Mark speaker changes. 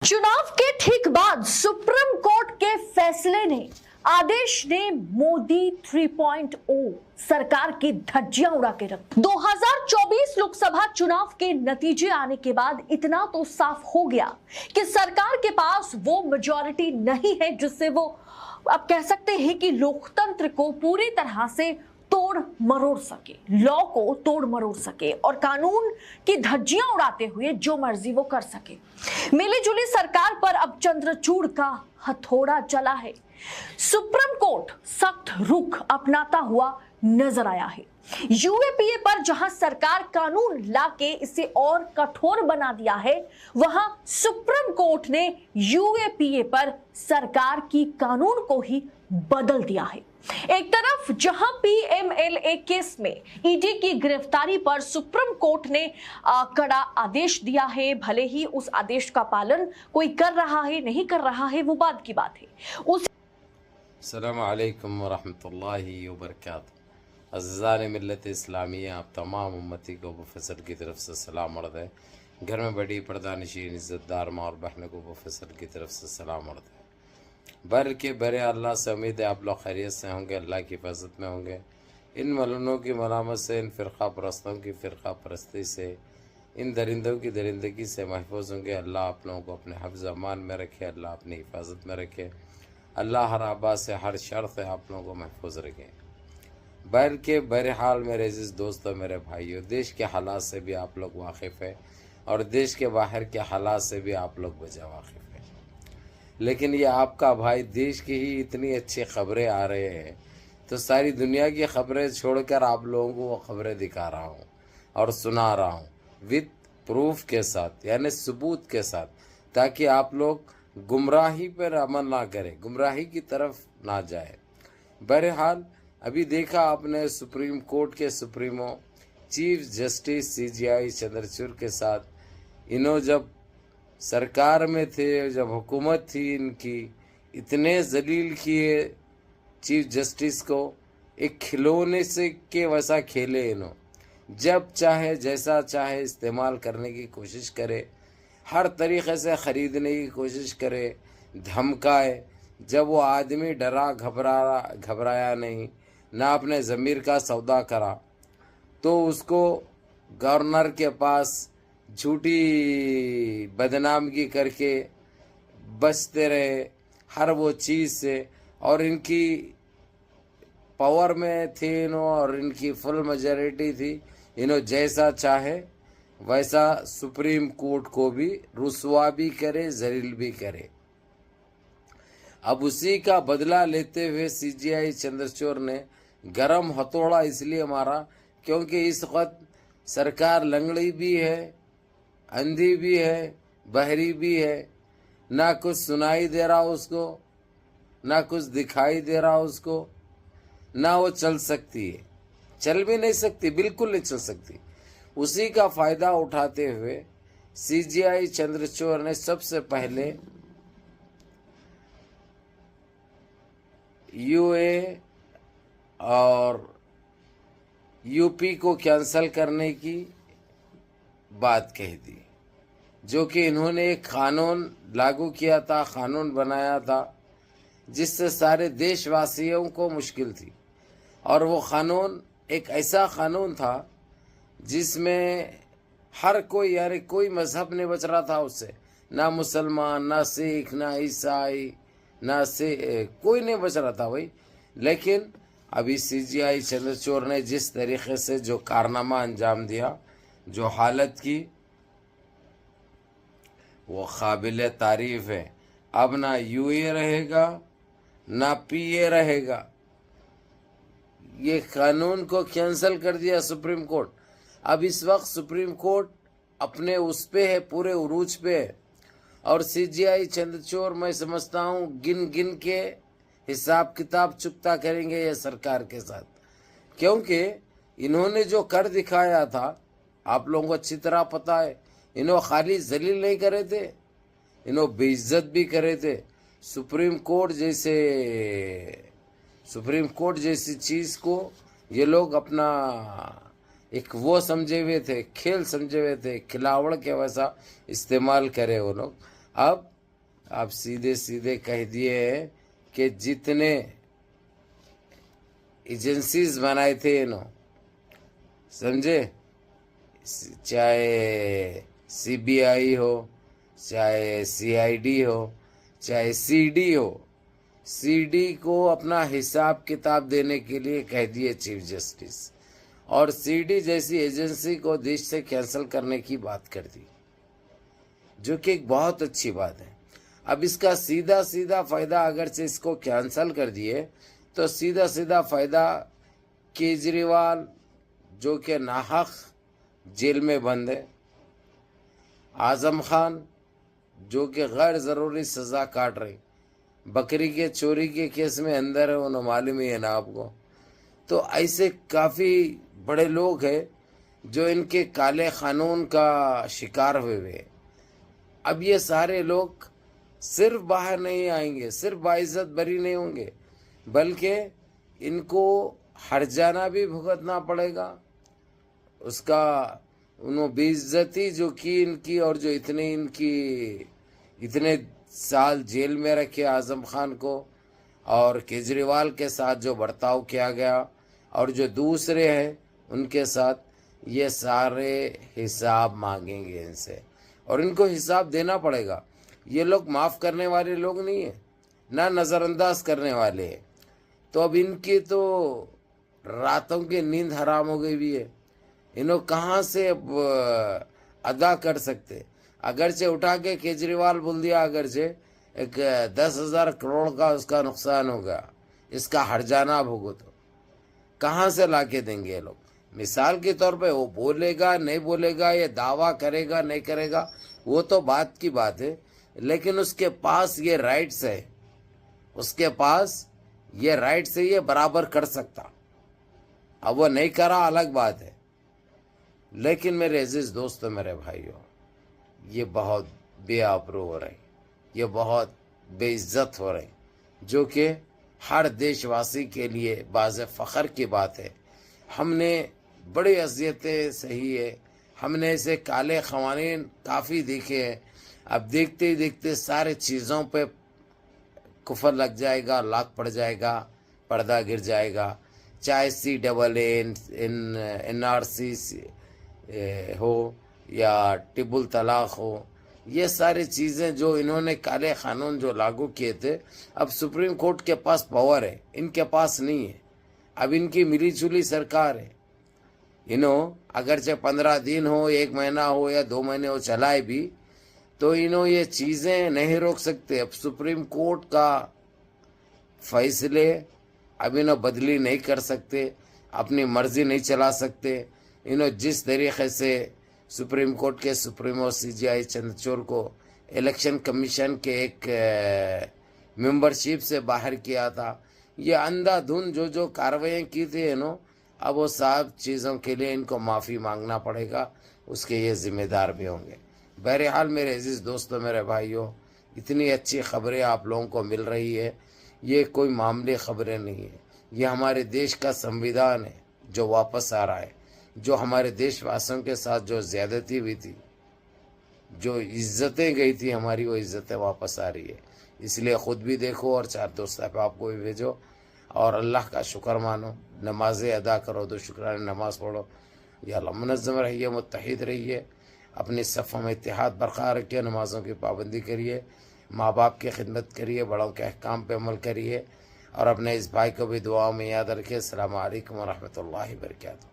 Speaker 1: चुनाव के ठीक बाद सुप्रीम कोर्ट के फैसले ने आदेश ने मोदी 3.0 सरकार की धज्जियां उड़ा के रख 2024 लोकसभा चुनाव के नतीजे आने के बाद इतना तो साफ हो गया कि सरकार के पास वो मेजॉरिटी नहीं है जिससे वो अब कह सकते हैं कि लोकतंत्र को पूरी तरह से तोड़ मरोड़ सके, लॉ को तोड़ मरोड़ सके और कानून की धज्जियां उड़ाते हुए जो मर्जी वो कर सके। मिली जुली सरकार पर अब चंद्रचूड़ का हथौड़ा चला है। सुप्रीम कोर्ट सख्त रुख अपनाता हुआ नजर आया है। यूएपीए पर जहां सरकार कानून लाके इसे और कठोर बना दिया है, वहां सुप्रीम कोर्ट ने यूएपीए पर सरकार की कानून को ही बदल दिया है। एक तरफ जहां पीएमएलए केस में ईडी की गिरफ्तारी पर सुप्रीम कोर्ट ने कड़ा आदेश दिया है, भले ही उस आदेश का पालन कोई कर रहा है नहीं कर रहा है वो बात की बात है।
Speaker 2: अस्सलामु अलैकुम वरहमतुल्लाहि वबरकातुहू। अज़ीज़ान मिल्लत इस्लामिया, आप तमाम उम्मती को अबू फैसल की तरफ से सलाम अर्ज़ है। घर में बड़ी पर्दानशीन इज़्ज़तदार माँ और बहनों को अबू फैसल की तरफ से सलाम अर्ज़ है। बर के बरे अल्लाह से उम्मीद है आप लोग खैरियत से होंगे, अल्लाह की हिफाजत में होंगे। इन मलूनों की मलामत से, इन फ़िरक़ा परस्तों की फ़िरक़ा परस्ती से, इन दरिंदों की दरिंदगी से महफूज होंगे। अल्लाह आप लोगों को अपने हिफ्ज़ अमान में रखे, अल्लाह अपनी हिफाजत में रखे, अल्लाह हर आबा से हर शर से आप लोगों को महफूज रखे। बर के बहरहाल मेरे अज़ीज़ दोस्तों, मेरे भाइयों, देश के हालात से भी आप लोग वाकिफ़ है और देश के बाहर के हालात से भी आप लोग बजा वाकिफ़ है। लेकिन ये आपका भाई देश की ही इतनी अच्छी ख़बरें आ रहे हैं तो सारी दुनिया की ख़बरें छोड़कर आप लोगों को वो ख़बरें दिखा रहा हूँ और सुना रहा हूँ विद प्रूफ के साथ, यानी सबूत के साथ, ताकि आप लोग गुमराही पर अमल ना करें, गुमराही की तरफ ना जाए। बहरहाल अभी देखा आपने सुप्रीम कोर्ट के supremo chief justice CGI Chandrachud के साथ इन्हों जब सरकार में थे, जब हुकूमत थी इनकी, इतने जलील किए चीफ जस्टिस को, एक खिलौने से के वैसा खेले इन्हों, जब चाहे जैसा चाहे इस्तेमाल करने की कोशिश करे, हर तरीक़े से ख़रीदने की कोशिश करे, धमकाए। जब वो आदमी डरा घबराया नहीं, ना अपने ज़मीर का सौदा करा, तो उसको गवर्नर के पास झूठी बदनामगी करके बचते रहे हर वो चीज़ से। और इनकी पावर में थे इन्हों और इनकी फुल मेजॉरिटी थी, इन्हों जैसा चाहे वैसा सुप्रीम कोर्ट को भी रुसवा भी करे, जलील भी करे। अब उसी का बदला लेते हुए सीजीआई चंद्रचूड़ ने गरम हथौड़ा इसलिए मारा क्योंकि इस वक्त सरकार लंगड़ी भी है, अंधी भी है, बहरी भी है, ना कुछ सुनाई दे रहा उसको, ना कुछ दिखाई दे रहा उसको, ना वो चल सकती है, चल भी नहीं सकती, बिल्कुल नहीं चल सकती। उसी का फ़ायदा उठाते हुए सीजीआई चंद्रचूड़ ने सबसे पहले यूए और यूपी को कैंसल करने की बात कह दी, जो कि इन्होंने एक कानून लागू किया था, कानून बनाया था, जिससे सारे देशवासियों को मुश्किल थी। और वो कानून एक ऐसा कानून था जिसमें हर कोई, यानी कोई मज़हब नहीं बच रहा था उससे, ना मुसलमान, ना सिख, ना ईसाई, ना से कोई नहीं बच रहा था भाई। लेकिन अभी सीजीआई चंद्रचूड़ ने जिस तरीक़े से जो कारनामा अंजाम दिया, जो हालत की, वो काबिल तारीफ़ है। अब ना यूए रहेगा ना पीए रहेगा, ये कानून को कैंसल कर दिया सुप्रीम कोर्ट। अब इस वक्त सुप्रीम कोर्ट अपने उस पे है, पूरे उरूज पे है, और सीजीआई चंद्रचूड़ मैं समझता हूँ गिन गिन के हिसाब किताब चुकता करेंगे ये सरकार के साथ, क्योंकि इन्होंने जो कर दिखाया था आप लोगों को अच्छी तरह पता है। इन्हों खाली जलील नहीं करे थे, इन्हों बेइज्जत भी करे थे। सुप्रीम कोर्ट जैसी चीज़ को ये लोग अपना एक वो समझे हुए थे, खेल समझे हुए थे, खिलावड़ के वैसा इस्तेमाल करे वो लोग। اب آپ سیدھے سیدھے کہہ دیے ہیں کہ جتنے ایجنسیز بنائے تھے انہوں سمجھے، چاہے سی بی آئی ہو، چاہے سی آئی ڈی ہو، چاہے سی ڈی ہو، سی ڈی کو اپنا حساب کتاب دینے کے لیے کہہ دیے چیف جسٹس، اور سی ڈی جیسی ایجنسی کو دیش سے کینسل کرنے کی بات کر دی، جو کہ ایک بہت اچھی بات ہے۔ اب اس کا سیدھا سیدھا فائدہ اگرچہ اس کو کینسل کر دیے تو سیدھا سیدھا فائدہ کیجریوال جو کہ ناحق جیل میں بند ہے، اعظم خان جو کہ غیر ضروری سزا کاٹ رہے، بکری کے چوری کے کیس میں اندر ہے، انہوں معلوم ہی ہے نا آپ کو۔ تو ایسے کافی بڑے لوگ ہیں جو ان کے کالے قانون کا شکار ہوئے ہوئے۔ اب یہ سارے لوگ صرف باہر نہیں آئیں گے، صرف باعزت بری نہیں ہوں گے، بلکہ ان کو ہرجانہ بھی بھگتنا پڑے گا، اس کا انہوں بے عزتی جو کی ان کی، اور جو اتنے سال جیل میں رکھے اعظم خان کو، اور کیجریوال کے ساتھ جو برتاؤ کیا گیا، اور جو دوسرے ہیں ان کے ساتھ، یہ سارے حساب مانگیں گے ان سے، اور ان کو حساب دینا پڑے گا۔ یہ لوگ معاف کرنے والے لوگ نہیں ہیں، نہ نظر انداز کرنے والے ہیں۔ تو اب ان کی تو راتوں کی نیند حرام ہو گئی بھی ہے، انہوں کہاں سے اب ادا کر سکتے؟ اگرچہ اٹھا کے کیجریوال بول دیا اگرچہ ایک 10,000 کروڑ کا اس کا نقصان ہوگا، اس کا ہرجانہ بھگو، تو کہاں سے لا کے دیں گے یہ لوگ؟ مثال کے طور پہ وہ بولے گا نہیں بولے گا، یہ دعویٰ کرے گا نہیں کرے گا، وہ تو بات کی بات ہے، لیکن اس کے پاس یہ رائٹس ہے، اس کے پاس یہ رائٹس ہے، یہ برابر کر سکتا۔ اب وہ نہیں کرا الگ بات ہے، لیکن میرے عزیز دوستو، میرے بھائیوں، یہ بہت بے آبرو ہو رہی، یہ بہت بے عزت ہو رہی، جو کہ ہر دیش واسی کے لیے باعث فخر کی بات ہے۔ ہم نے بڑی اذیتیں سہی ہے، ہم نے ایسے کالے قوانین کافی دیکھے ہیں، اب دیکھتے ہی دیکھتے سارے چیزوں پہ کفر لگ جائے گا، لاک پڑ جائے گا، پردہ گر جائے گا، چاہے NRC ہو یا ٹرپل طلاق ہو، یہ ساری چیزیں جو انہوں نے کالے قانون جو لاگو کیے تھے، اب سپریم کورٹ کے پاس پاور ہے، ان کے پاس نہیں ہے۔ اب ان کی ملی جلی سرکار ہے، انہوں اگرچہ 15 دن ہو، 1 مہینہ ہو یا 2 مہینے ہو چلائے بھی، تو انہوں یہ چیزیں نہیں روک سکتے۔ اب سپریم کورٹ کا فیصلے اب انہوں بدلی نہیں کر سکتے، اپنی مرضی نہیں چلا سکتے۔ انہوں جس طریقے سے سپریم کورٹ کے سپریمو CJI چندرچوڑ کو الیکشن کمیشن کے ایک ممبرشپ سے باہر کیا تھا، یہ اندھا دھند جو کاروائیاں کی تھی انہوں، اب وہ سب چیزوں کے لیے ان کو معافی مانگنا پڑے گا، اس کے یہ ذمہ دار بھی ہوں گے۔ بہرحال میرے عزیز دوستو، میرے بھائیوں، اتنی اچھی خبریں آپ لوگوں کو مل رہی ہے، یہ کوئی معمولی خبریں نہیں ہیں، یہ ہمارے دیش کا سنویدھان ہے جو واپس آ رہا ہے، جو ہمارے دیش واسوں کے ساتھ جو زیادتی ہوئی تھی، جو عزتیں گئی تھی ہماری، وہ عزتیں واپس آ رہی ہے۔ اس لیے خود بھی دیکھو اور 4 دوست آپ کو بھی بھیجو، اور اللہ کا شکر مانو، نمازیں ادا کرو، 2 شکرانے نماز پڑھو۔ یا اللہ منظم رہیے، متحد رہیے، اپنی صفوں میں اتحاد برقرار رکھیے، نمازوں کی پابندی کریے، ماں باپ کی خدمت کریے، بڑوں کے احکام پہ عمل کریے، اور اپنے اس بھائی کو بھی دعاؤں میں یاد رکھیے۔ السلام علیکم ورحمۃ اللہ وبرکاتہ۔